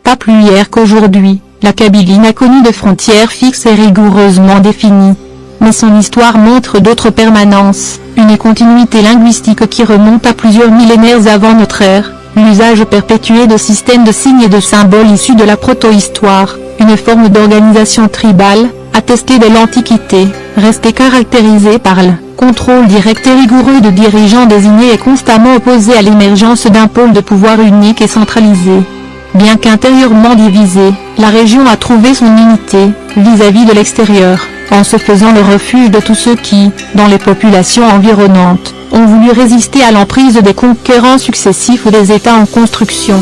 Pas plus hier qu'aujourd'hui, la Kabylie n'a connu de frontières fixes et rigoureusement définies. Mais son histoire montre d'autres permanences, une continuité linguistique qui remonte à plusieurs millénaires avant notre ère, l'usage perpétué de systèmes de signes et de symboles issus de la protohistoire, une forme d'organisation tribale, attestée de l'Antiquité, restée caractérisée par le contrôle direct et rigoureux de dirigeants désignés et constamment opposé à l'émergence d'un pôle de pouvoir unique et centralisé. Bien qu'intérieurement divisée, la région a trouvé son unité, vis-à-vis de l'extérieur, en se faisant le refuge de tous ceux qui, dans les populations environnantes, ont voulu résister à l'emprise des conquérants successifs ou des États en construction.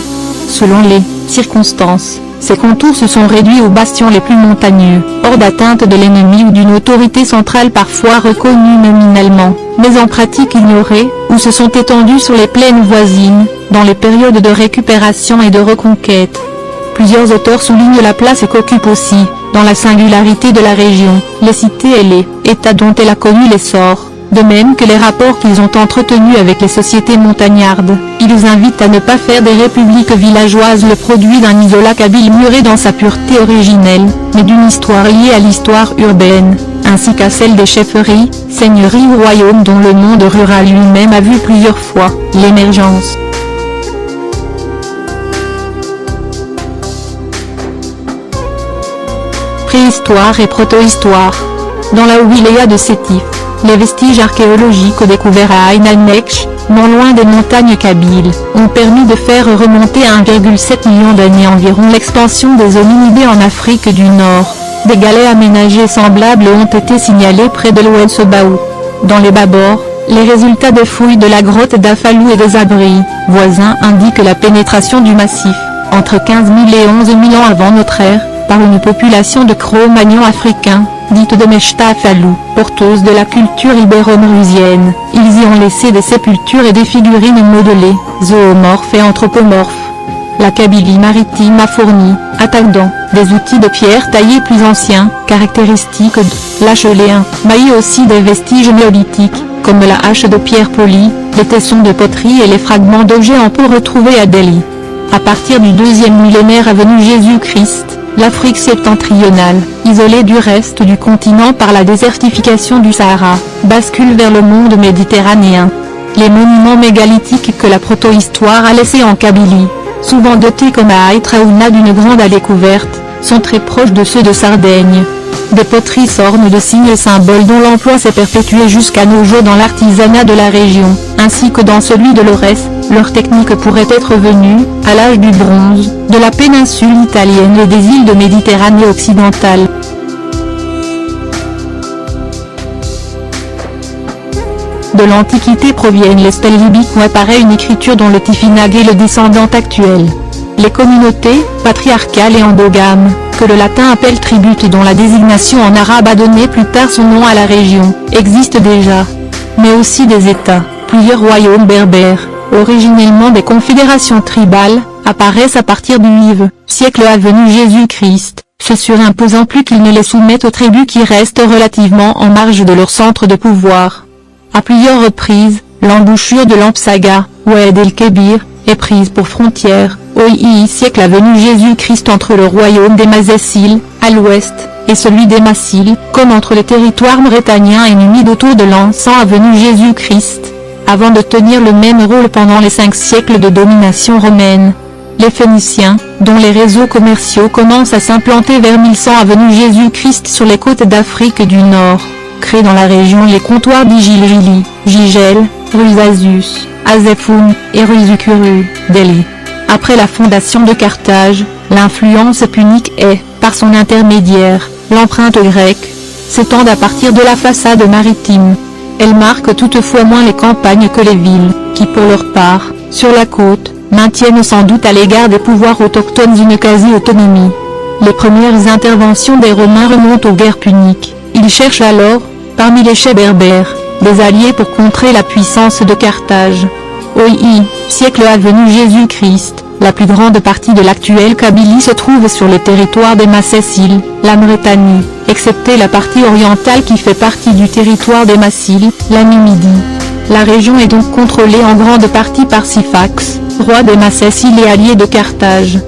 Selon les circonstances, ces contours se sont réduits aux bastions les plus montagneux, hors d'atteinte de l'ennemi ou d'une autorité centrale parfois reconnue nominalement, mais en pratique ignorée, ou se sont étendus sur les plaines voisines, dans les périodes de récupération et de reconquête. Plusieurs auteurs soulignent la place qu'occupe aussi, dans la singularité de la région, les cités et les États dont elle a connu l'essor, de même que les rapports qu'ils ont entretenus avec les sociétés montagnardes. Ils invitent à ne pas faire des républiques villageoises le produit d'un isolat kabyle muré dans sa pureté originelle, mais d'une histoire liée à l'histoire urbaine, ainsi qu'à celle des chefferies, seigneuries ou royaumes dont le monde rural lui-même a vu plusieurs fois l'émergence. Préhistoire et protohistoire. Dans la wilaya de Sétif, les vestiges archéologiques découverts à Ain al-Neksh, non loin des montagnes kabyles, ont permis de faire remonter à 1,7 million d'années environ l'expansion des hominidés en Afrique du Nord. Des galets aménagés semblables ont été signalés près de l'Oued Sebaou. Dans les Babors, les résultats des fouilles de la grotte d'Afalou et des abris voisins indiquent la pénétration du massif, entre 15 000 et 11 000 ans avant notre ère, par une population de Cro-Magnons africains, dite de Mechta Afalou, porteuse de la culture ibéro-maurusienne. Ils y ont laissé des sépultures et des figurines modelées, zoomorphes et anthropomorphes. La Kabylie maritime a fourni, attendant, des outils de pierre taillés plus anciens, caractéristiques de l'Acheléen, mais aussi des vestiges néolithiques, comme la hache de pierre polie, les tessons de poterie et les fragments d'objets en peau retrouvés à Delhi. À partir du 2e millénaire avant Jésus-Christ, l'Afrique septentrionale, isolée du reste du continent par la désertification du Sahara, bascule vers le monde méditerranéen. Les monuments mégalithiques que la protohistoire a laissés en Kabylie, souvent dotés comme à Aïtraouna d'une grande à découverte, sont très proches de ceux de Sardaigne. Des poteries s'ornent de signes et symboles dont l'emploi s'est perpétué jusqu'à nos jours dans l'artisanat de la région, ainsi que dans celui de l'Aurès. Leur technique pourrait être venue, à l'âge du bronze, de la péninsule italienne et des îles de Méditerranée occidentale. De l'Antiquité proviennent les stèles libyques où apparaît une écriture dont le Tifinagh est le descendant actuel. Les communautés, patriarcales et endogames, que le latin appelle tributes et dont la désignation en arabe a donné plus tard son nom à la région, existent déjà. Mais aussi des États, plusieurs royaumes berbères, originellement des confédérations tribales, apparaissent à partir du IVe siècle avant Jésus-Christ, se surimposant plus qu'ils ne les soumettent aux tribus qui restent relativement en marge de leur centre de pouvoir. À plusieurs reprises, l'embouchure de l'Ampsaga, Oued el-Kébir, est prise pour frontière, au I siècle avant Jésus-Christ entre le royaume des Mazéciles, à l'ouest, et celui des Massiles, comme entre les territoires mauritaniens et numides autour de l'an 100 avant Jésus-Christ, avant de tenir le même rôle pendant les 5 siècles de domination romaine. Les Phéniciens, dont les réseaux commerciaux commencent à s'implanter vers 1100 avant Jésus-Christ sur les côtes d'Afrique du Nord, créent dans la région les comptoirs d'Igilgili, Gigel, Ruzazus, Azephoun, et Ruzukuru, Delhi. Après la fondation de Carthage, l'influence punique est, par son intermédiaire, l'empreinte grecque, s'étend à partir de la façade maritime. Elle marque toutefois moins les campagnes que les villes, qui pour leur part, sur la côte, maintiennent sans doute à l'égard des pouvoirs autochtones une quasi-autonomie. Les premières interventions des Romains remontent aux guerres puniques. Ils cherchent alors, parmi les chefs berbères, des alliés pour contrer la puissance de Carthage. Au I siècle avant Jésus-Christ, la plus grande partie de l'actuelle Kabylie se trouve sur les territoires des Macéciles, la Mauritanie, excepté la partie orientale qui fait partie du territoire des Massiles, la Numidie. La région est donc contrôlée en grande partie par Syphax, roi des Macéciles et allié de Carthage.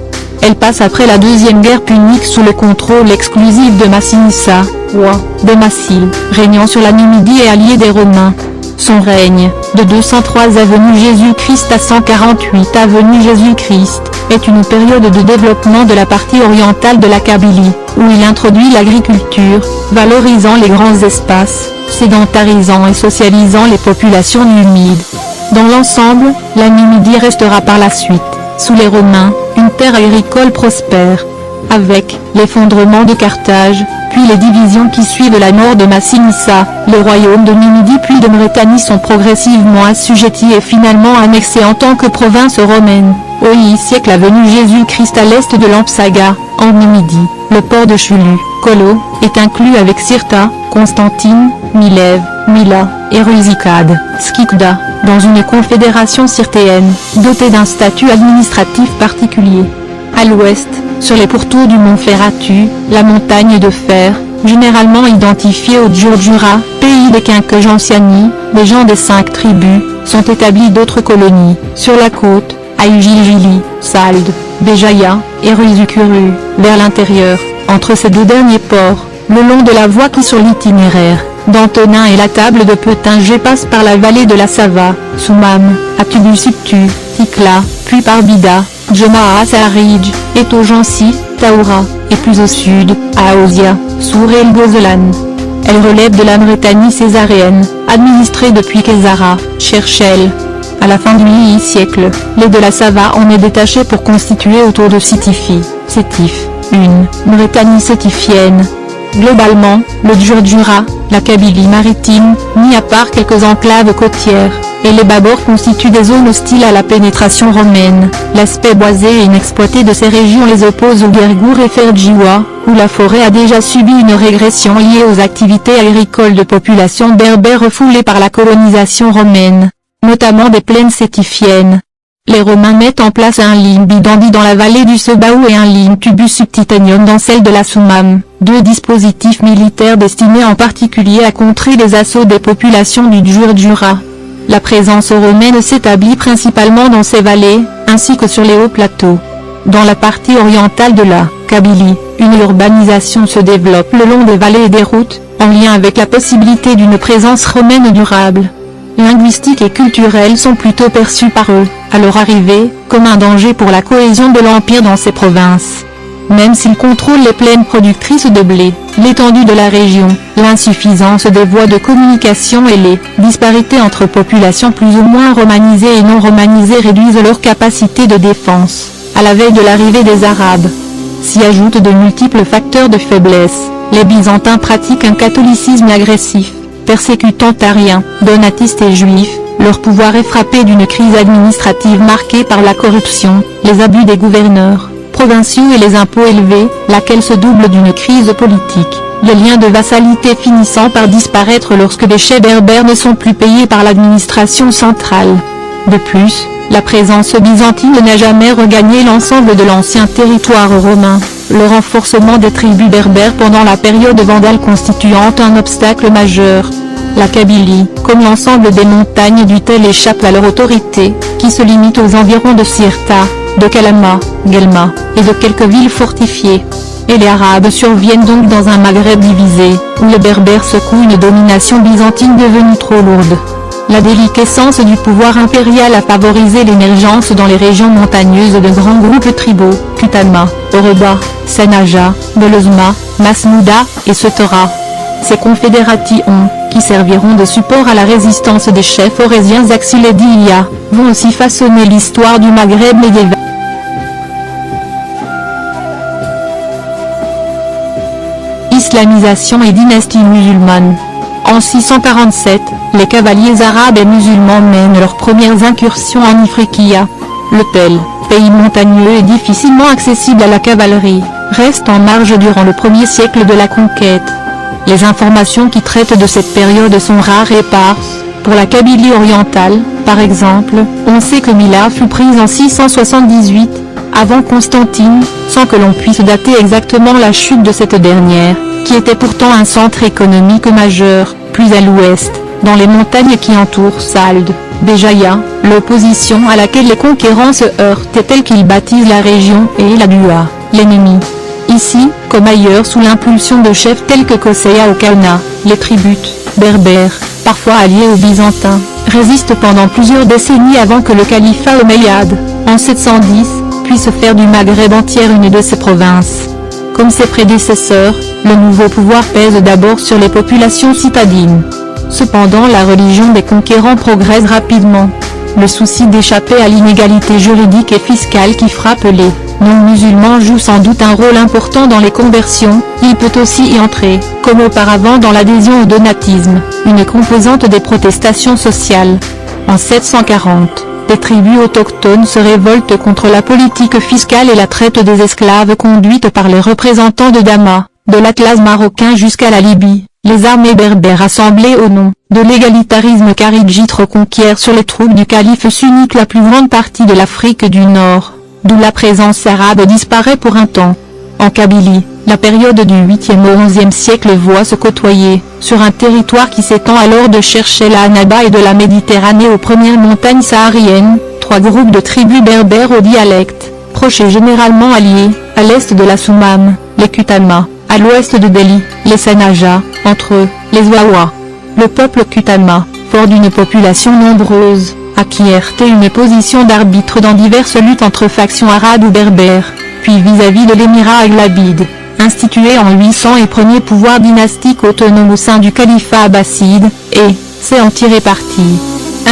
Elle passe après la Deuxième Guerre punique sous le contrôle exclusif de Massinissa, roi de Massile, régnant sur la Numidie et allié des Romains. Son règne, de 203 avenue Jésus-Christ à 148 avenue Jésus-Christ, est une période de développement de la partie orientale de la Kabylie, où il introduit l'agriculture, valorisant les grands espaces, sédentarisant et socialisant les populations numides. Dans l'ensemble, la Numidie restera par la suite, sous les Romains, une terre agricole prospère. Avec l'effondrement de Carthage, puis les divisions qui suivent la mort de Massinissa, les royaumes de Numidie puis de Maurétanie sont progressivement assujettis et finalement annexés en tant que province romaine. Au Ier siècle avenue Jésus-Christ à l'est de Lampsaga, en Numidie, le port de Chulu, Colo, est inclus avec Cirta, Constantine, Milève, Mila, et Rusicade, Skikda, dans une confédération cirtéenne, dotée d'un statut administratif particulier. À l'ouest, sur les pourtours du mont Ferratu, la montagne de Fer, généralement identifiée au Djurdjura, pays des Quinquegentiani, les gens des 5 tribus, sont établis d'autres colonies, sur la côte, à Ujilgili, Salde, Béjaïa, et Rusukuru, vers l'intérieur, entre ces deux derniers ports, le long de la voie qui sur l'itinéraire d'Antonin et la table de Peutinger passe par la vallée de la Sava, Soumam, Atubusiptu, Tikla, puis par Bida, Djema'a Sarij, et Tojansi, Taoura, et plus au sud, à Aosia, Sour el Gozelan. Elle relève de la Maurétanie césaréenne, administrée depuis Kézara, Cherchel. À la fin du Ier siècle, les de la Sava en est détaché pour constituer autour de Sétifi, Sétif, une Maurétanie sétifienne. Globalement, le Djurdjura, la Kabylie maritime, mis à part quelques enclaves côtières, et les Babors constituent des zones hostiles à la pénétration romaine. L'aspect boisé et inexploité de ces régions les oppose au Gergour et Ferjiwa, où la forêt a déjà subi une régression liée aux activités agricoles de populations berbères refoulées par la colonisation romaine, notamment des plaines sétifiennes. Les Romains mettent en place un ligne bidandi dans la vallée du Sebaou et un ligne tubus subtitanium dans celle de la Soumam, deux dispositifs militaires destinés en particulier à contrer les assauts des populations du Djurdjura. La présence romaine s'établit principalement dans ces vallées, ainsi que sur les hauts plateaux. Dans la partie orientale de la Kabylie, une urbanisation se développe le long des vallées et des routes, en lien avec la possibilité d'une présence romaine durable. Linguistiques et culturels sont plutôt perçus par eux, à leur arrivée, comme un danger pour la cohésion de l'Empire dans ces provinces. Même s'ils contrôlent les plaines productrices de blé, l'étendue de la région, l'insuffisance des voies de communication et les disparités entre populations plus ou moins romanisées et non romanisées réduisent leur capacité de défense, à la veille de l'arrivée des Arabes. S'y ajoutent de multiples facteurs de faiblesse. Les Byzantins pratiquent un catholicisme agressif, persécutant ariens, donatistes et juifs. Leur pouvoir est frappé d'une crise administrative marquée par la corruption, les abus des gouverneurs provinciaux et les impôts élevés, laquelle se double d'une crise politique, les liens de vassalité finissant par disparaître lorsque les chefs berbères ne sont plus payés par l'administration centrale. De plus, la présence byzantine n'a jamais regagné l'ensemble de l'ancien territoire romain, le renforcement des tribus berbères pendant la période vandale constituant un obstacle majeur. La Kabylie, comme l'ensemble des montagnes du Tel, échappe à leur autorité, qui se limite aux environs de Sirta, de Kalama, Guelma, et de quelques villes fortifiées. Et les Arabes surviennent donc dans un Maghreb divisé, où les Berbères secouent une domination byzantine devenue trop lourde. La déliquescence du pouvoir impérial a favorisé l'émergence dans les régions montagneuses de grands groupes tribaux, Kutama, Oroba, Sanaja, Belozma, Masmouda, et Setora. Ces confédérations, qui serviront de support à la résistance des chefs orésiens Axil et Diya, vont aussi façonner l'histoire du Maghreb médiéval. Islamisation et dynastie musulmane. En 647, les cavaliers arabes et musulmans mènent leurs premières incursions en Ifriqiya. Le Tel, pays montagneux et difficilement accessible à la cavalerie, reste en marge durant le premier siècle de la conquête. Les informations qui traitent de cette période sont rares et éparses. Pour la Kabylie orientale, par exemple, on sait que Mila fut prise en 678, avant Constantine, sans que l'on puisse dater exactement la chute de cette dernière, qui était pourtant un centre économique majeur, plus à l'ouest, dans les montagnes qui entourent Saïd, Béjaïa, l'opposition à laquelle les conquérants se heurtent est telle qu'ils baptisent la région et la Dua, l'ennemi. Ici, comme ailleurs sous l'impulsion de chefs tels que Qusayya ou Kalna, les tribus berbères, parfois alliés aux Byzantins, résistent pendant plusieurs décennies avant que le califat omeyyade, en 710, puisse faire du Maghreb entière une de ses provinces. Comme ses prédécesseurs, le nouveau pouvoir pèse d'abord sur les populations citadines. Cependant la religion des conquérants progresse rapidement. Le souci d'échapper à l'inégalité juridique et fiscale qui frappe les non-musulmans joue sans doute un rôle important dans les conversions. Il peut aussi y entrer, comme auparavant dans l'adhésion au donatisme, une composante des protestations sociales. En 740, des tribus autochtones se révoltent contre la politique fiscale et la traite des esclaves conduite par les représentants de Damas, de l'Atlas marocain jusqu'à la Libye. Les armées berbères assemblées au nom de l'égalitarisme kharidjite reconquièrent sur les troupes du calife sunnite la plus grande partie de l'Afrique du Nord, d'où la présence arabe disparaît pour un temps. En Kabylie, la période du 8e au 11e siècle voit se côtoyer, sur un territoire qui s'étend alors de Cherchel à Annaba et de la Méditerranée aux premières montagnes sahariennes, trois groupes de tribus berbères au dialecte, proches et généralement alliés, à l'est de la Soumam, les Kutama, à l'ouest de Delhi, les Sanaja, entre eux, les Wawa. Le peuple Kutama, fort d'une population nombreuse, acquiert une position d'arbitre dans diverses luttes entre factions arabes ou berbères, puis vis-à-vis de l'émirat aghlabide, institué en 800 et premier pouvoir dynastique autonome au sein du califat abbasside, et s'est en tiré parti.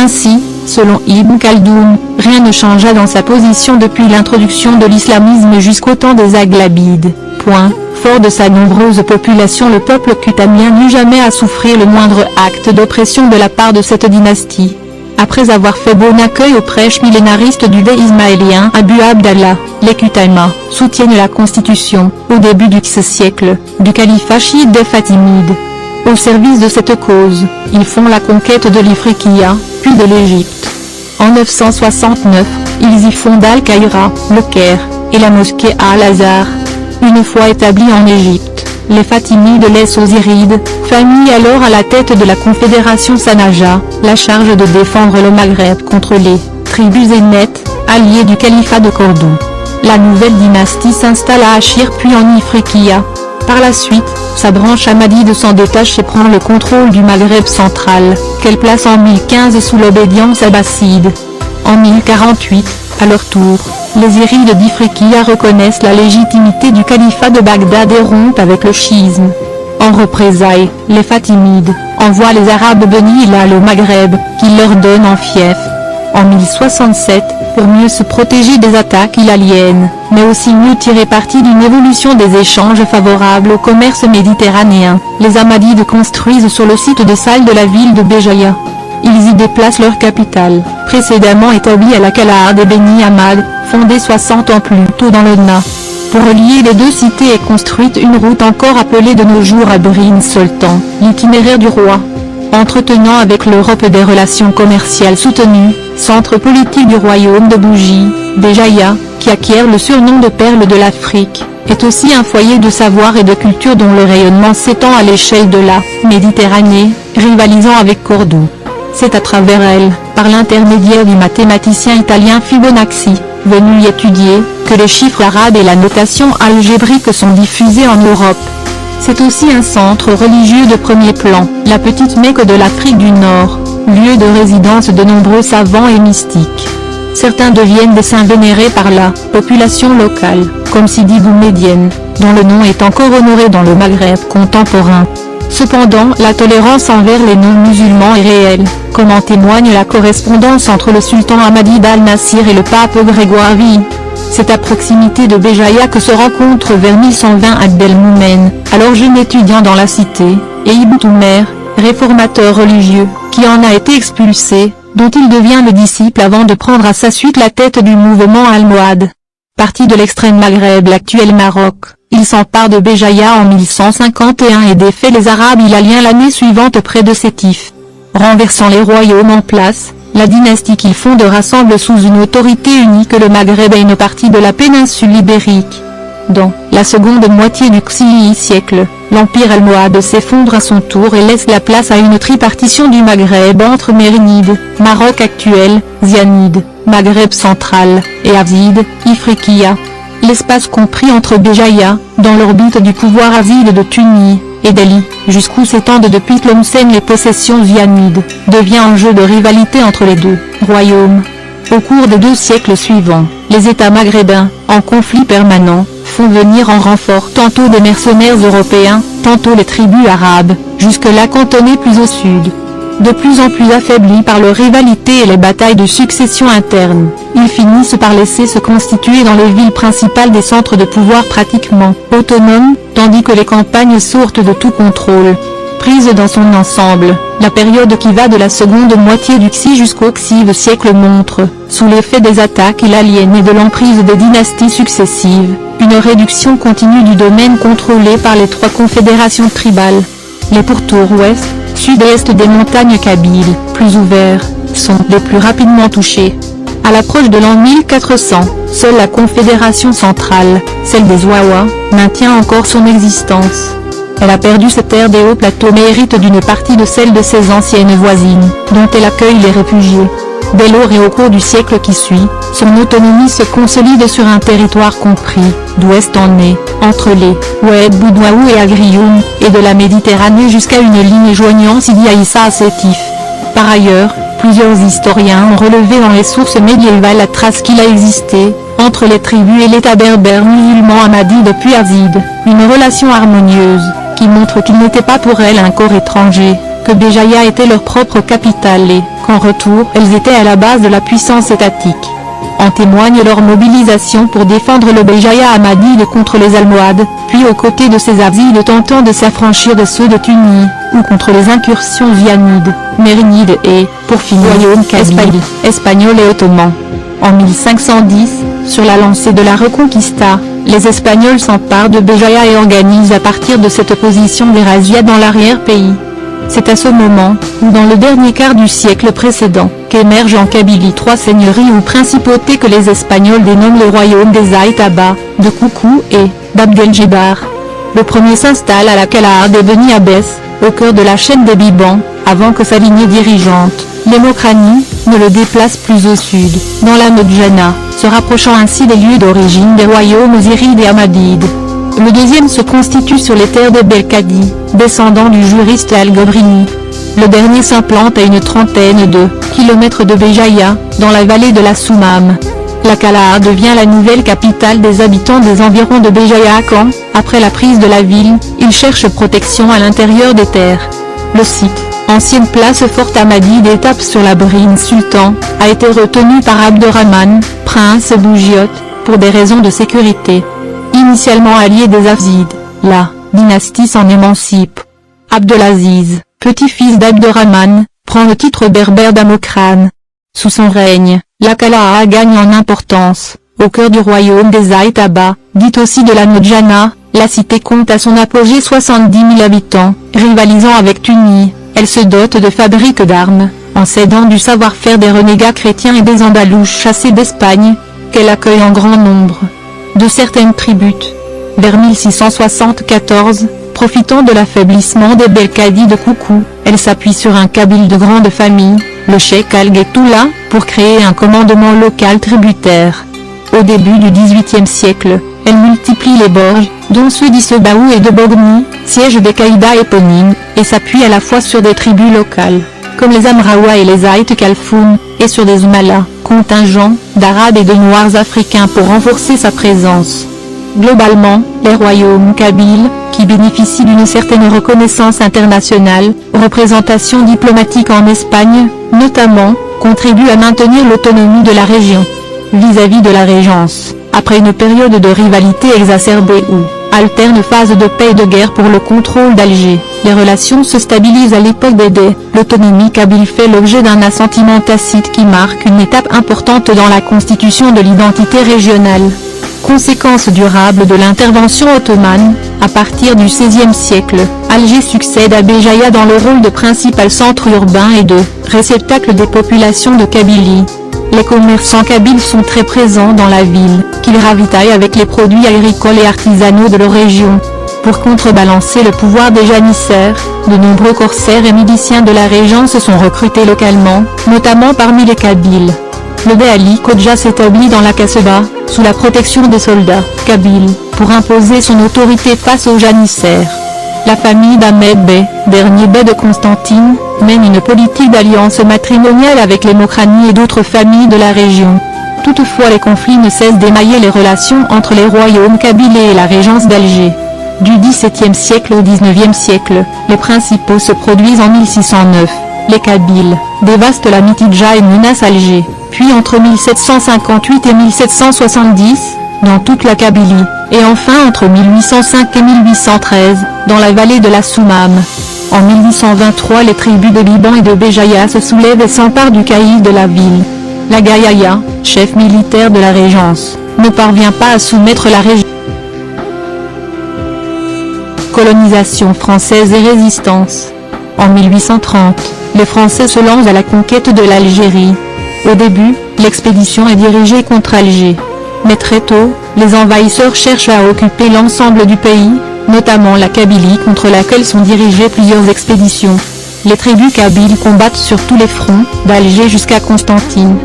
Ainsi, selon Ibn Khaldoun, rien ne changea dans sa position depuis l'introduction de l'islamisme jusqu'au temps des aghlabides. Fort de sa nombreuse population, le peuple kutamien n'eut jamais à souffrir le moindre acte d'oppression de la part de cette dynastie. Après avoir fait bon accueil aux prêches millénaristes du dey ismaélien Abu Abdallah, les Kutama soutiennent la constitution, au début du Xe siècle, du califat chiite des Fatimides. Au service de cette cause, ils font la conquête de l'Ifriqiya, puis de l'Égypte. En 969, ils y fondent Al-Qaïra, le Caire, et la mosquée Al-Azhar. Une fois établis en Égypte, les Fatimides laissent aux Irides, famille alors à la tête de la confédération Sanaja, la charge de défendre le Maghreb contre les tribus zénètes, alliés du califat de Cordoue. La nouvelle dynastie s'installe à Achir puis en Ifriqiya. Par la suite, sa branche Ahmadide s'en détache et prend le contrôle du Maghreb central, qu'elle place en 1015 sous l'obédience abbasside. En 1048, à leur tour, les Irides d'Ifriqiya reconnaissent la légitimité du califat de Bagdad et rompent avec le chiisme. En représailles, les Fatimides envoient les Arabes Beni Hilal au Maghreb, qu'ils leur donnent en fief. En 1067, pour mieux se protéger des attaques hilaliennes, mais aussi mieux tirer parti d'une évolution des échanges favorables au commerce méditerranéen, les Ahmadides construisent sur le site de Saïd de la ville de Béjaïa. Ils y déplacent leur capitale, précédemment établie à la Qal'a des Beni Ahmad, fondée 60 ans plus tôt dans le Na. Pour relier les deux cités est construite une route encore appelée de nos jours Abrin Sultan, l'itinéraire du roi. Entretenant avec l'Europe des relations commerciales soutenues, centre politique du royaume de Bougie, Béjaïa, qui acquiert le surnom de perle de l'Afrique, est aussi un foyer de savoir et de culture dont le rayonnement s'étend à l'échelle de la Méditerranée, rivalisant avec Cordoue. C'est à travers elle, par l'intermédiaire du mathématicien italien Fibonacci, venu y étudier, que les chiffres arabes et la notation algébrique sont diffusés en Europe. C'est aussi un centre religieux de premier plan, la petite Mecque de l'Afrique du Nord, lieu de résidence de nombreux savants et mystiques. Certains deviennent des saints vénérés par la population locale, comme Sidi Bou Médienne, dont le nom est encore honoré dans le Maghreb contemporain. Cependant, la tolérance envers les non-musulmans est réelle, comme en témoigne la correspondance entre le sultan Ahmadide al-Nasir et le pape Grégoire VI. C'est à proximité de Béjaïa que se rencontrent vers 1120 Abdelmoumen, alors jeune étudiant dans la cité, et Ibn Toumer, réformateur religieux, qui en a été expulsé, dont il devient le disciple avant de prendre à sa suite la tête du mouvement almohade. Parti de l'extrême Maghreb, l'actuel Maroc, il s'empare de Béjaïa en 1151 et défait les Arabes hilaliens l'année suivante près de Sétif. Renversant les royaumes en place, la dynastie qu'il fonde rassemble sous une autorité unique le Maghreb et une partie de la péninsule ibérique. Dans la seconde moitié du Xi siècle, l'empire almohade s'effondre à son tour et laisse la place à une tripartition du Maghreb entre Mérinides, Maroc actuel, Zianides, Maghreb central, et Avzides, Ifriqiya. L'espace compris entre Béjaïa, dans l'orbite du pouvoir avide de Tunis, et Delhi, jusqu'où s'étendent depuis Tlemcen les possessions zianides, devient un jeu de rivalité entre les deux royaumes. Au cours des 2 siècles suivants, les États maghrébins, en conflit permanent, font venir en renfort tantôt des mercenaires européens, tantôt les tribus arabes, jusque-là cantonnées plus au sud. De plus en plus affaiblis par leurs rivalités et les batailles de succession internes, ils finissent par laisser se constituer dans les villes principales des centres de pouvoir pratiquement autonomes, tandis que les campagnes sortent de tout contrôle. Prise dans son ensemble, la période qui va de la seconde moitié du Xi jusqu'au Xive siècle montre, sous l'effet des attaques aliénées de l'emprise des dynasties successives, une réduction continue du domaine contrôlé par les 3 confédérations tribales. Les pourtours ouest, sud-est des montagnes kabyles, plus ouverts, sont les plus rapidement touchés. À l'approche de l'an 1400, seule la confédération centrale, celle des Zouawa, maintient encore son existence. Elle a perdu ses terres des hauts plateaux mais hérite d'une partie de celles de ses anciennes voisines, dont elle accueille les réfugiés. Dès lors et au cours du siècle qui suit, son autonomie se consolide sur un territoire compris, d'ouest en est, entre les Oued Boudouaou et Agrioun, et de la Méditerranée jusqu'à une ligne joignant Sidi Aïssa à Sétif. Par ailleurs, plusieurs historiens ont relevé dans les sources médiévales la trace qu'il a existé, entre les tribus et l'État berbère musulman Ahmadi depuis Avzid, une relation harmonieuse, qui montre qu'il n'était pas pour elles un corps étranger, que Béjaïa était leur propre capitale et, qu'en retour elles étaient à la base de la puissance étatique. En témoigne leur mobilisation pour défendre le Béjaïa Ahmadide contre les Almohades, puis aux côtés de ces Avzides tentant de s'affranchir de ceux de Tunis, ou contre les incursions zianides, mérinides et, pour finir, royaume kabyle, espagnol et ottoman. En 1510, sur la lancée de la Reconquista, les Espagnols s'emparent de Béjaïa et organisent à partir de cette position des razzias dans l'arrière-pays. C'est à ce moment, ou dans le dernier quart du siècle précédent, qu'émergent en Kabylie 3 seigneuries ou principautés que les Espagnols dénomment les royaumes des Aïtaba, de Koukou et d'Abdel-Djebbar. Le premier s'installe à la Kala'a des Beni Abbès, au cœur de la chaîne des Bibans, avant que sa lignée dirigeante, les Mokrani, ne le déplace plus au sud, dans la Nodjana, se rapprochant ainsi des lieux d'origine des royaumes irides et Ahmadides. Le deuxième se constitue sur les terres des Belkadi, descendants du juriste Al-Gobrini. Le dernier s'implante à une trentaine de kilomètres de Béjaïa, dans la vallée de la Soumam. La Kala'a devient la nouvelle capitale des habitants des environs de Béjaïa quand, après la prise de la ville, ils cherchent protection à l'intérieur des terres. Le site, ancienne place forte Ahmadide et étape sur la Brine Sultan, a été retenu par Abderrahman, prince Bougiot, pour des raisons de sécurité. Initialement allié des Avzides, la dynastie s'en émancipe. Abdelaziz, petit-fils d'Abderrahman, prend le titre berbère d'Amokran. Sous son règne, la Kala'a gagne en importance. Au cœur du royaume des Aïtaba, dit aussi de la Nodjana, la cité compte à son apogée 70 000 habitants, rivalisant avec Tunis. Elle se dote de fabriques d'armes, en cédant du savoir-faire des renégats chrétiens et des Andalouches chassés d'Espagne, qu'elle accueille en grand nombre. De certaines tribus. Vers 1674, profitant de l'affaiblissement des Belkadi de Koukou, elle s'appuie sur un kabyle de grande famille, le cheikh Al-Getoula, pour créer un commandement local tributaire. Au début du XVIIIe siècle, elle multiplie les borges, dont ceux d'Issebaou et de Bogni, siège des caïdas éponymes, et s'appuie à la fois sur des tribus locales, comme les Amraoua et les Aït Kalfoun, et sur des Umala, contingents d'Arabes et de Noirs africains pour renforcer sa présence. Globalement, les royaumes kabyles, qui bénéficient d'une certaine reconnaissance internationale, représentation diplomatique en Espagne, notamment, contribuent à maintenir l'autonomie de la région. Vis-à-vis de la régence, après une période de rivalité exacerbée ou alterne phase de paix et de guerre pour le contrôle d'Alger, les relations se stabilisent à l'époque des Dey. L'autonomie kabyle fait l'objet d'un assentiment tacite qui marque une étape importante dans la constitution de l'identité régionale. Conséquence durable de l'intervention ottomane, à partir du XVIe siècle, Alger succède à Béjaïa dans le rôle de principal centre urbain et de réceptacle des populations de Kabylie. Les commerçants kabyles sont très présents dans la ville, qu'ils ravitaillent avec les produits agricoles et artisanaux de leur région. Pour contrebalancer le pouvoir des janissaires, de nombreux corsaires et miliciens de la région se sont recrutés localement, notamment parmi les Kabyles. Le bey Ali Khodja s'établit dans la Kasbah, sous la protection des soldats kabyles, pour imposer son autorité face aux janissaires. La famille d'Ahmed Bey, dernier bey de Constantine, mène une politique d'alliance matrimoniale avec les Mokrani et d'autres familles de la région. Toutefois les conflits ne cessent d'émailler les relations entre les royaumes kabyles et la régence d'Alger. Du XVIIe siècle au XIXe siècle, les principaux se produisent en 1609. Les Kabyles dévastent la Mitidja et menacent Alger, puis entre 1758 et 1770, dans toute la Kabylie, et enfin entre 1805 et 1813, dans la vallée de la Soumam. En 1823 les tribus de Liban et de Béjaïa se soulèvent et s'emparent du caïd de la ville. La Gaïaïa, chef militaire de la régence, ne parvient pas à soumettre la région. Colonisation française et résistance. En 1830, les Français se lancent à la conquête de l'Algérie. Au début, l'expédition est dirigée contre Alger. Mais très tôt, les envahisseurs cherchent à occuper l'ensemble du pays, notamment la Kabylie contre laquelle sont dirigées plusieurs expéditions. Les tribus kabyles combattent sur tous les fronts, d'Alger jusqu'à Constantine.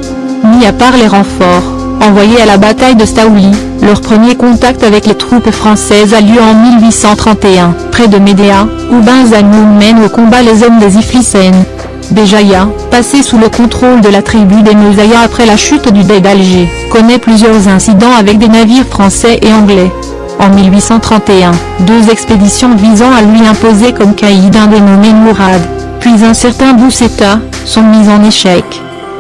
Mis à part les renforts envoyés à la bataille de Staouli, leur premier contact avec les troupes françaises a lieu en 1831, près de Médéa, où Ben Zanoun mène au combat les hommes des Iflissènes. Béjaïa, passé sous le contrôle de la tribu des Mosaïa après la chute du bey d'Alger, connaît plusieurs incidents avec des navires français et anglais. En 1831, deux expéditions visant à lui imposer comme caïd un dénommé Mourad, puis un certain Bousseta, sont mises en échec.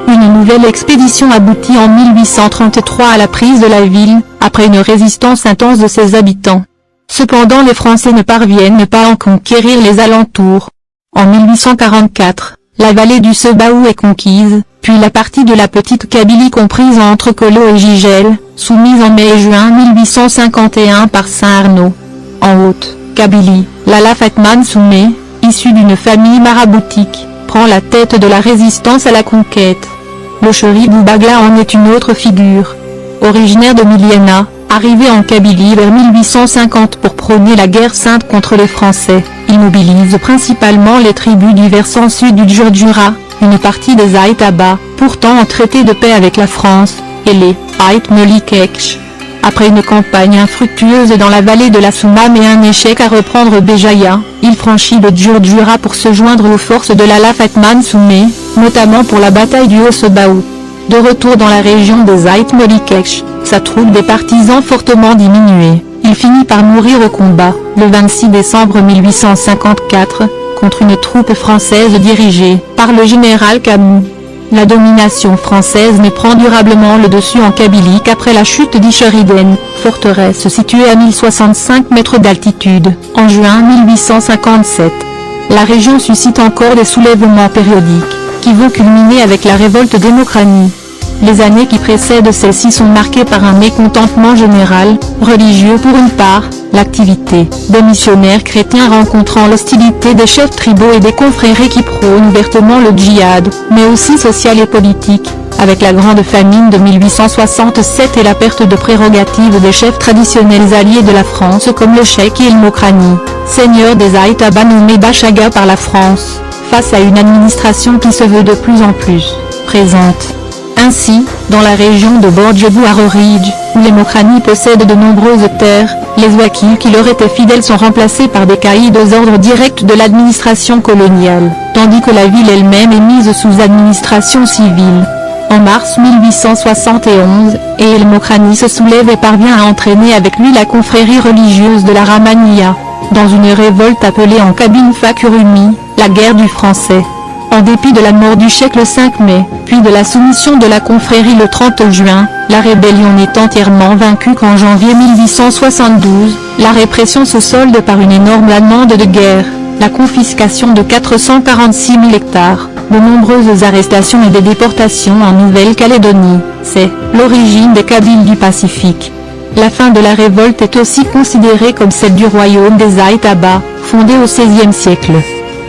Une nouvelle expédition aboutit en 1833 à la prise de la ville, après une résistance intense de ses habitants. Cependant les Français ne parviennent pas à en conquérir les alentours. En 1844, la vallée du Sebaou est conquise, puis la partie de la petite Kabylie comprise entre Kolo et Gigel, soumise en mai et juin 1851 par Saint-Arnaud. En haute Kabylie, Lala Fatman Soumé, issu d'une famille maraboutique, prend la tête de la résistance à la conquête. Le Cheri Boubagla en est une autre figure. Originaire de Miliana, arrivé en Kabylie vers 1850 pour prôner la guerre sainte contre les Français, il mobilise principalement les tribus du versant sud du Djurdjura, une partie des Aït-Aba, pourtant en traité de paix avec la France, et les Aït-Melikekch. Après une campagne infructueuse dans la vallée de la Soumam et un échec à reprendre Béjaïa, il franchit le Djurdjura pour se joindre aux forces de Lala Fatman Soumé, notamment pour la bataille du Haut-Sebaou. De retour dans la région des Aït-Melikekch, sa troupe des partisans fortement diminuée, il finit par mourir au combat, le 26 décembre 1854, contre une troupe française dirigée par le général Camus. La domination française ne prend durablement le dessus en Kabylie qu'après la chute d'Icheriden, forteresse située à 1065 mètres d'altitude, en juin 1857. La région suscite encore des soulèvements périodiques, qui vont culminer avec la révolte des Mokrani. Les années qui précèdent celle-ci sont marquées par un mécontentement général, religieux pour une part, l'activité des missionnaires chrétiens rencontrant l'hostilité des chefs tribaux et des confrères qui prônent ouvertement le djihad, mais aussi social et politique, avec la grande famine de 1867 et la perte de prérogatives des chefs traditionnels alliés de la France comme le cheikh El Mokrani, seigneur des Aït-Aba nommé Bachaga par la France, face à une administration qui se veut de plus en plus présente. Ainsi, dans la région de Bordjebou à Rorij, où les Mokrani possèdent de nombreuses terres, les wakils qui leur étaient fidèles sont remplacés par des caïds aux ordres directs de l'administration coloniale, tandis que la ville elle-même est mise sous administration civile. En mars 1871, El Mokrani se soulève et parvient à entraîner avec lui la confrérie religieuse de la Rahmaniya, dans une révolte appelée en Kabyle Fakurumi, la guerre du français. En dépit de la mort du cheikh le 5 mai, puis de la soumission de la confrérie le 30 juin, la rébellion n'est entièrement vaincue qu'en janvier 1872, la répression se solde par une énorme amende de guerre, la confiscation de 446 000 hectares, de nombreuses arrestations et des déportations en Nouvelle-Calédonie. C'est l'origine des Kabyles du Pacifique. La fin de la révolte est aussi considérée comme celle du royaume des Aït-Aba, fondé au XVIe siècle.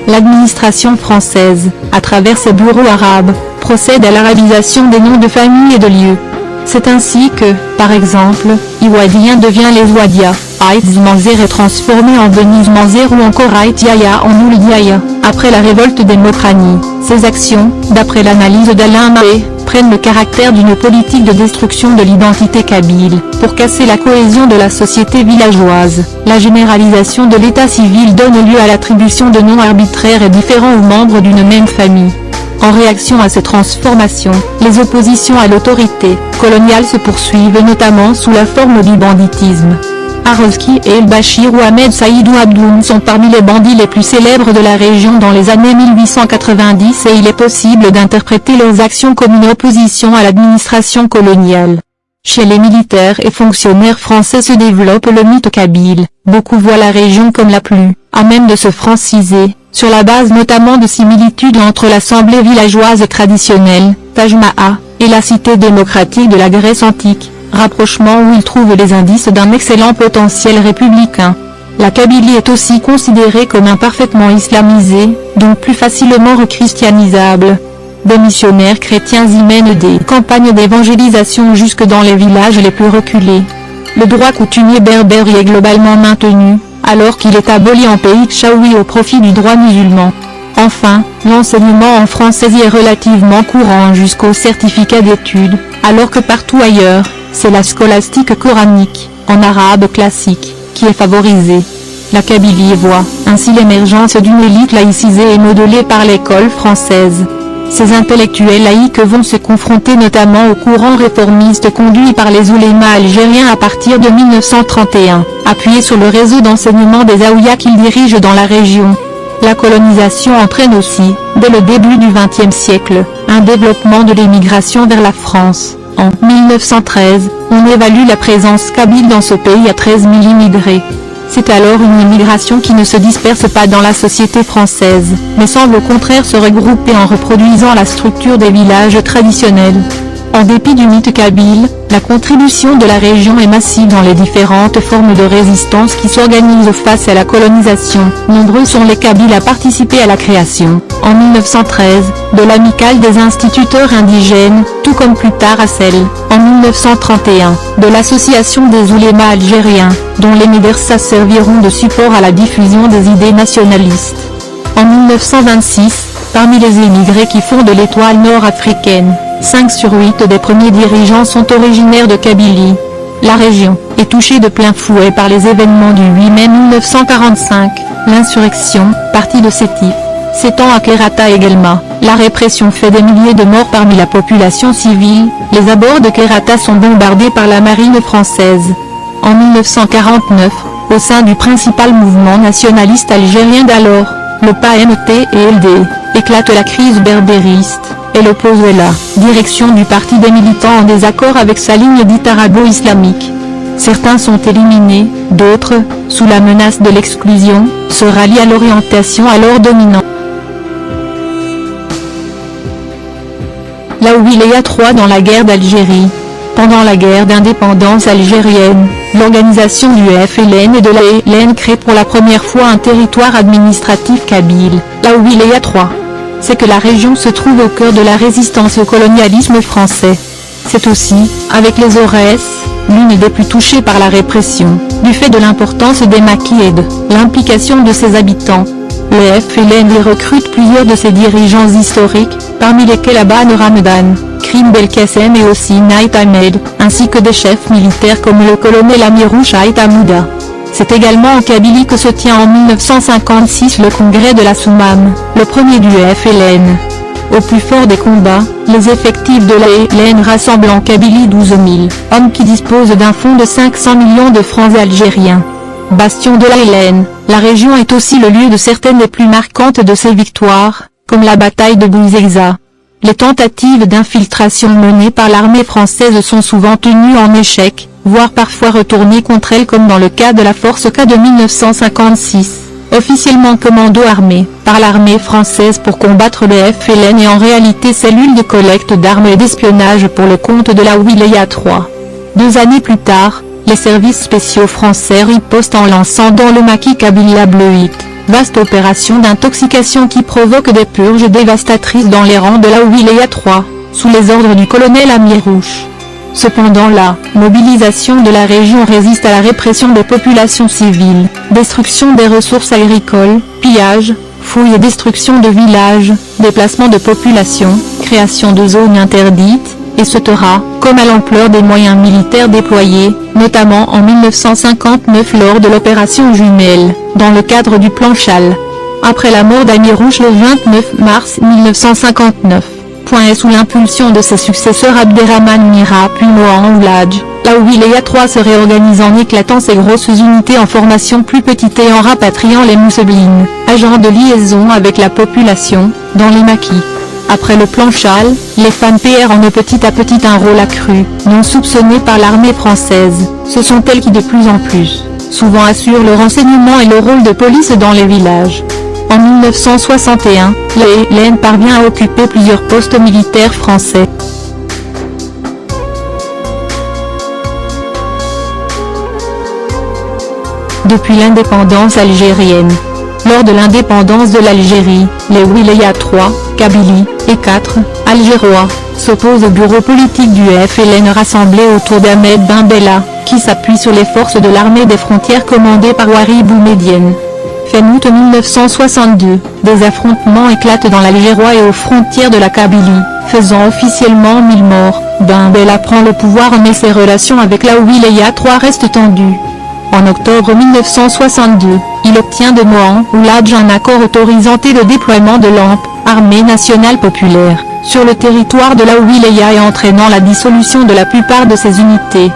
l'administration française, à travers ses bureaux arabes, procède à l'arabisation des noms de famille et de lieux. C'est ainsi que, par exemple, Iwadien devient les Ouadia, Aïtz Manzer est transformé en Venise Manzer ou encore Aït Yahya en Ould Yahya. Après la révolte des Mokrani, ces actions, d'après l'analyse d'Alain Mahé, prennent le caractère d'une politique de destruction de l'identité kabyle, pour casser la cohésion de la société villageoise. La généralisation de l'état civil donne lieu à l'attribution de noms arbitraires et différents aux membres d'une même famille. En réaction à ces transformations, les oppositions à l'autorité coloniale se poursuivent notamment sous la forme du banditisme. Arozki et El-Bachir ou Ahmed Saïdou Abdoun sont parmi les bandits les plus célèbres de la région dans les années 1890 et il est possible d'interpréter leurs actions comme une opposition à l'administration coloniale. Chez les militaires et fonctionnaires français se développe le mythe kabyle. Beaucoup voient la région comme la plus à même de se franciser, sur la base notamment de similitudes entre l'assemblée villageoise traditionnelle, Taj Mahal, et la cité démocratique de la Grèce antique, rapprochement où ils trouvent les indices d'un excellent potentiel républicain. La Kabylie est aussi considérée comme imparfaitement islamisée, donc plus facilement rechristianisable. Des missionnaires chrétiens y mènent des campagnes d'évangélisation jusque dans les villages les plus reculés. Le droit coutumier berbère y est globalement maintenu, alors qu'il est aboli en pays tchaoui au profit du droit musulman. Enfin, l'enseignement en français y est relativement courant jusqu'au certificat d'études, alors que partout ailleurs, c'est la scolastique coranique, en arabe classique, qui est favorisée. La Kabylie voit ainsi l'émergence d'une élite laïcisée et modelée par l'école française. Ces intellectuels laïcs vont se confronter notamment au courant réformiste conduit par les oulémas algériens à partir de 1931, appuyés sur le réseau d'enseignement des Zaouïas qu'ils dirigent dans la région. La colonisation entraîne aussi, dès le début du XXe siècle, un développement de l'émigration vers la France. En 1913, on évalue la présence kabyle dans ce pays à 13 000 immigrés. C'est alors une immigration qui ne se disperse pas dans la société française, mais semble au contraire se regrouper en reproduisant la structure des villages traditionnels. En dépit du mythe kabyle, la contribution de la région est massive dans les différentes formes de résistance qui s'organisent face à la colonisation. Nombreux sont les Kabyles à participer à la création, en 1913, de l'Amicale des instituteurs indigènes, tout comme plus tard à celle, en 1931, de l'Association des oulémas algériens, dont les médersas serviront de support à la diffusion des idées nationalistes. En 1926, parmi les émigrés qui fondent l'Étoile nord-africaine, 5 sur 8 des premiers dirigeants sont originaires de Kabylie. La région est touchée de plein fouet par les événements du 8 mai 1945, l'insurrection, partie de Sétif, s'étend à Kherata et Guelma. La répression fait des milliers de morts parmi la population civile, les abords de Kherata sont bombardés par la marine française. En 1949, au sein du principal mouvement nationaliste algérien d'alors, le PAMT et LD, éclate la crise berbériste. Elle oppose la direction du parti des militants en désaccord avec sa ligne dite arabo-islamique. Certains sont éliminés, d'autres, sous la menace de l'exclusion, se rallient à l'orientation alors dominante. Laouiléa III dans la guerre d'Algérie. Pendant la guerre d'indépendance algérienne, l'organisation du FLN et de l'ALN crée pour la première fois un territoire administratif kabyle, Laouiléa III. C'est que la région se trouve au cœur de la résistance au colonialisme français. C'est aussi, avec les Aurès, l'une des plus touchées par la répression, du fait de l'importance des maquis et de l'implication de ses habitants. Le FLN y recrute plusieurs de ses dirigeants historiques, parmi lesquels Aban Ramadan, Krim Belkacem et aussi Naït Ahmed, ainsi que des chefs militaires comme le colonel Amirou Shahid Hamouda. C'est également en Kabylie que se tient en 1956 le congrès de la Soumam, le premier du FLN. Au plus fort des combats, les effectifs de l'ALN rassemblent en Kabylie 12 000 hommes qui disposent d'un fonds de 500 millions de francs algériens. Bastion de l'ALN, la région est aussi le lieu de certaines des plus marquantes de ses victoires, comme la bataille de Bouiziza. Les tentatives d'infiltration menées par l'armée française sont souvent tenues en échec, voire parfois retournées contre elle comme dans le cas de la Force K de 1956, officiellement commando armé par l'armée française pour combattre le FLN et en réalité cellule de collecte d'armes et d'espionnage pour le compte de Laouiléa III. 2 années plus tard, les services spéciaux français ripostent en lançant dans le maquis kabyle la Bleuite, vaste opération d'intoxication qui provoque des purges dévastatrices dans les rangs de la wilaya 3, sous les ordres du colonel Amirouche. Cependant la mobilisation de la région résiste à la répression des populations civiles, destruction des ressources agricoles, pillage, fouilles et destruction de villages, déplacement de population, création de zones interdites, etc., comme à l'ampleur des moyens militaires déployés, notamment en 1959 lors de l'opération Jumelle, dans le cadre du plan Chal. Après la mort d'Amirouche le 29 mars 1959. Et sous l'impulsion de ses successeurs Abderrahmane Mira puis Mohan Oulad, la wilaya 3 se réorganise en éclatant ses grosses unités en formation plus petites et en rapatriant les mousseblines, agents de liaison avec la population, dans les maquis. Après le plan Chal, les femmes PR en ont petit à petit un rôle accru, non soupçonné par l'armée française. Ce sont elles qui de plus en plus, souvent assurent le renseignement et le rôle de police dans les villages. En 1961, l'ELN parvient à occuper plusieurs postes militaires français. Depuis l'indépendance algérienne. Lors de l'indépendance de l'Algérie, les wilayas 3, Kabylie, et 4, algérois, s'opposent au bureau politique du FLN rassemblé autour d'Ahmed Ben Bella, qui s'appuie sur les forces de l'armée des frontières commandées par Ouari Boumedienne. Fin août 1962, des affrontements éclatent dans l'Algérois et aux frontières de la Kabylie, faisant officiellement 1000 morts. Ben Bella prend le pouvoir mais ses relations avec la wilaya 3 restent tendues. En octobre 1962, il obtient de Mohan Oulad un accord autorisant le déploiement de l'ANP, Armée nationale populaire, sur le territoire de la wilaya et entraînant la dissolution de la plupart de ses unités.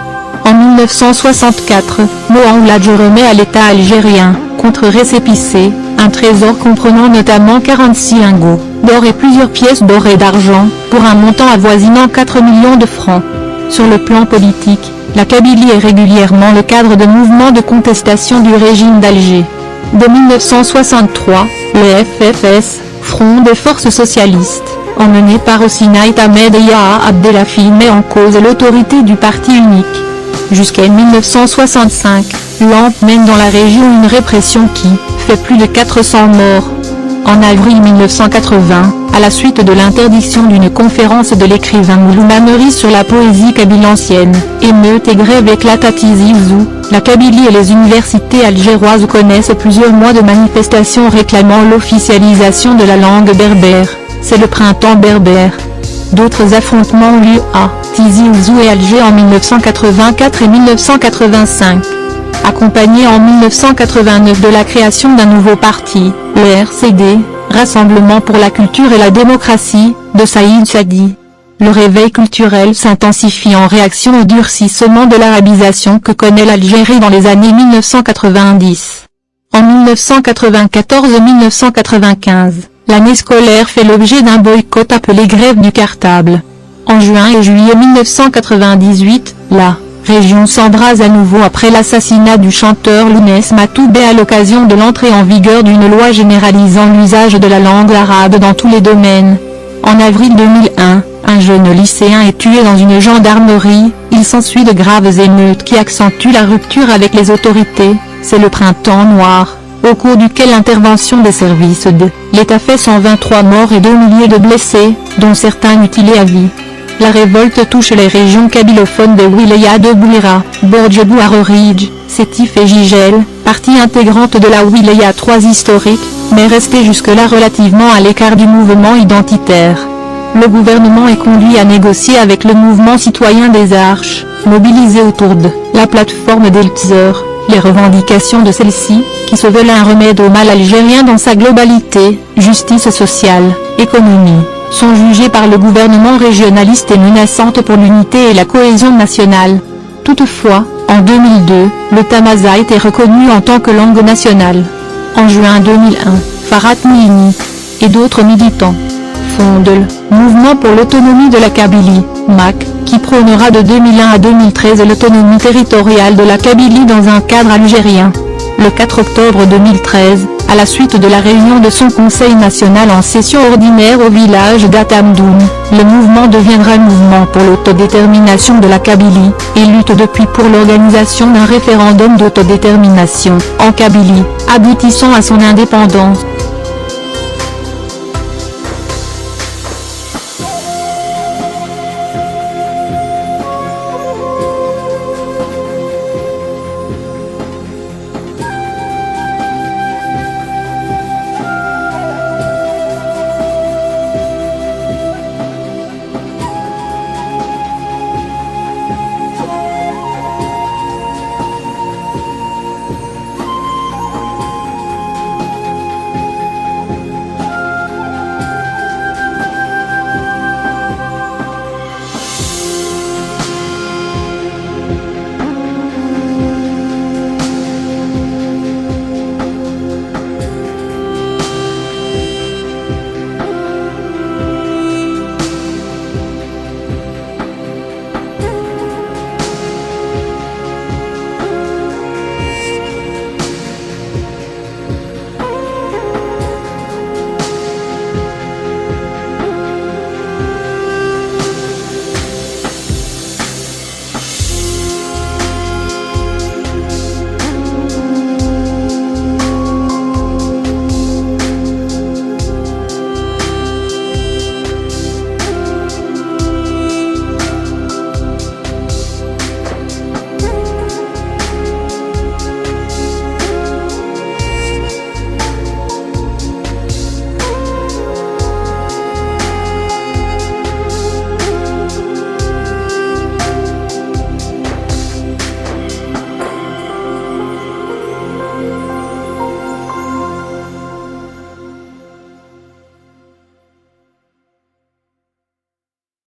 En 1964, Mohan Oulad remet à l'État algérien, contre récépissé, un trésor comprenant notamment 46 lingots d'or et plusieurs pièces d'or et d'argent, pour un montant avoisinant 4 millions de francs. Sur le plan politique, la Kabylie est régulièrement le cadre de mouvements de contestation du régime d'Alger. De 1963, le FFS, Front des forces socialistes, emmené par Ossinaït Ahmed et Yaha Abdellafi met en cause l'autorité du parti unique. Jusqu'à 1965, l'ANP mène dans la région une répression qui fait plus de 400 morts. En avril 1980, à la suite de l'interdiction d'une conférence de l'écrivain Moulouma Meri sur la poésie kabyle ancienne, émeutes et grèves éclatent à Tizi Ouzou, la Kabylie et les universités algéroises connaissent plusieurs mois de manifestations réclamant l'officialisation de la langue berbère. C'est le printemps berbère. D'autres affrontements ont lieu à Tizi Ouzou et Alger en 1984 et 1985. Accompagné en 1989 de la création d'un nouveau parti, le RCD, Rassemblement pour la culture et la démocratie, de Saïd Sadi. Le réveil culturel s'intensifie en réaction au durcissement de l'arabisation que connaît l'Algérie dans les années 1990. En 1994-1995, l'année scolaire fait l'objet d'un boycott appelé grève du cartable. En juin et juillet 1998, la région s'embrase à nouveau après l'assassinat du chanteur Lounès Matoubé à l'occasion de l'entrée en vigueur d'une loi généralisant l'usage de la langue arabe dans tous les domaines. En avril 2001, un jeune lycéen est tué dans une gendarmerie, il s'ensuit de graves émeutes qui accentuent la rupture avec les autorités, c'est le printemps noir, au cours duquel l'intervention des services de l'État fait 123 morts et 2 milliers de blessés, dont certains mutilés à vie. La révolte touche les régions kabylophones des wilayas de Bouira, Bordjebou Arorij, Sétif et Jijel, partie intégrante de la wilaya 3 historique, mais restée jusque-là relativement à l'écart du mouvement identitaire. Le gouvernement est conduit à négocier avec le mouvement citoyen des Arches, mobilisé autour de la plateforme d'Eltzer, les revendications de celle-ci, qui se veulent un remède au mal algérien dans sa globalité, justice sociale, économie, sont jugées par le gouvernement régionaliste et menaçantes pour l'unité et la cohésion nationale. Toutefois, en 2002, le tamazight est reconnu en tant que langue nationale. En juin 2001, Farhat Mouhini et d'autres militants fondent le Mouvement pour l'autonomie de la Kabylie, MAK, qui prônera de 2001 à 2013 l'autonomie territoriale de la Kabylie dans un cadre algérien. Le 4 octobre 2013, À la suite de la réunion de son Conseil national en session ordinaire au village d'Atamdoun, le mouvement deviendra Mouvement pour l'autodétermination de la Kabylie, et lutte depuis pour l'organisation d'un référendum d'autodétermination en Kabylie, aboutissant à son indépendance.